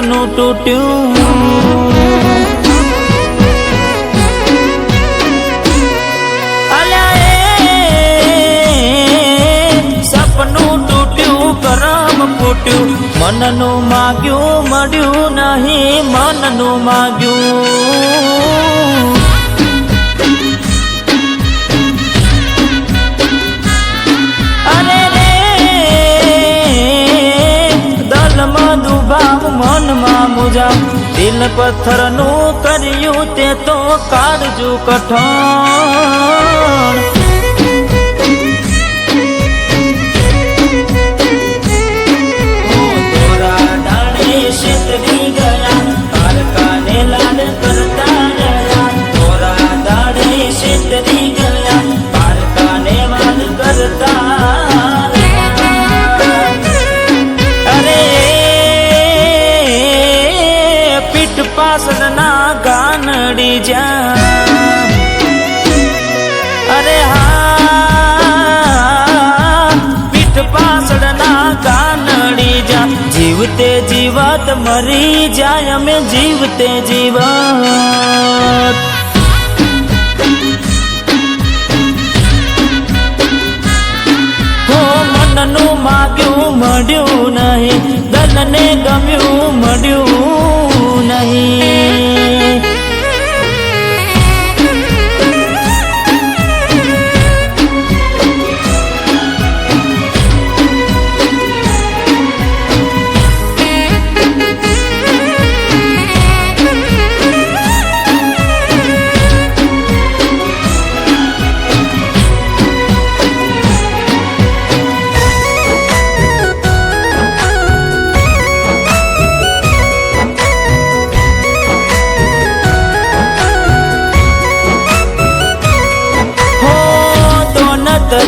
સપનું તૂટ્યું મનનું માગ્યું મળ્યું નહીં મનનું માગ્યું અરે રે દલમાં દુભાવ મનમાં મુજાવ દિલ પથ્થરનું કર્યું તે તો કાળજું કઠણ ગાનડી જા અરે હા પીઠ પાછળના ગાનડી જા જીવતે જીવત મરી જાય અમે જીવતે જીવત હો મનનું માગ્યું મળ્યું નહીં દલને ગમ્યું મળ્યું નહીં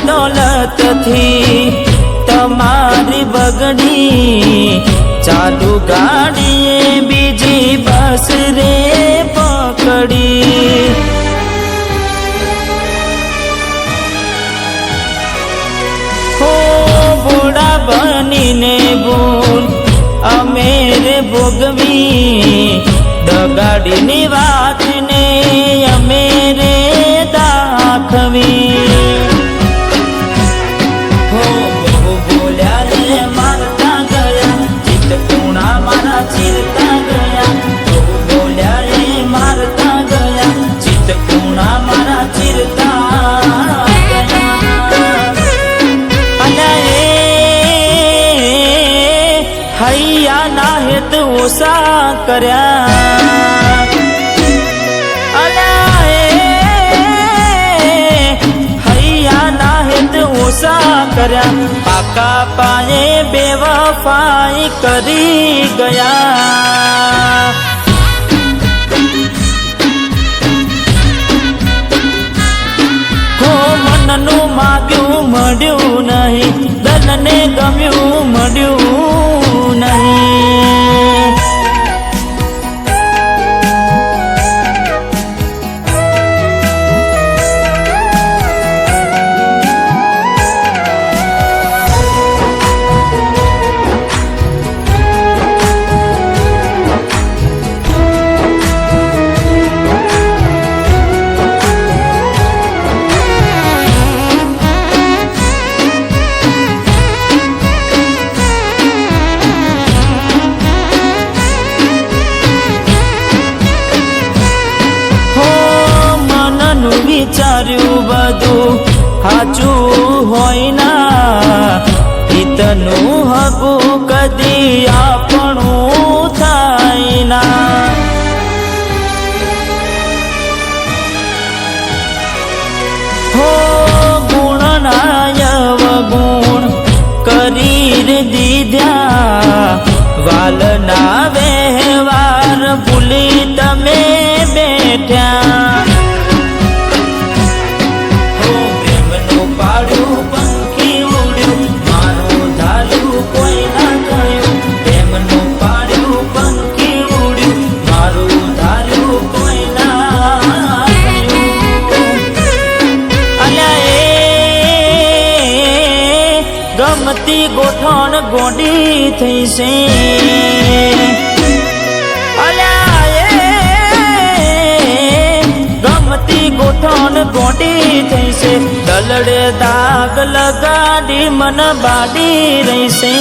દોલત થી તમારી બગડી ચાલુ ગાડીએ બીજી બસ રે પકડી હો બોડા બનીને ભૂલ અમે રે ભોગવી દગાડીની વાતને અમે રે દાખવી હૈયા ના હેત ઓછા કર્યા હૈયા ના હેત ઓછા કર્યા પાકા પાયે બેવફાઈ કરી ગયા હો મનનું માગ્યું મળ્યું નહીં દલને ગમ્યું મળ્યું નહીં વિચાર્યું બધું સાચું હોય ના હિતનું હગું કદી આપણું થાય ના હો ગુણનાય વગુણ કરી દીધા વાલના વ્યવહાર ભૂલી તમે બેઠ્યા ગમતી ગોઠણ ગોડી થઈ છે દલડે દાગ લગાડી મન બાડી રહીશે.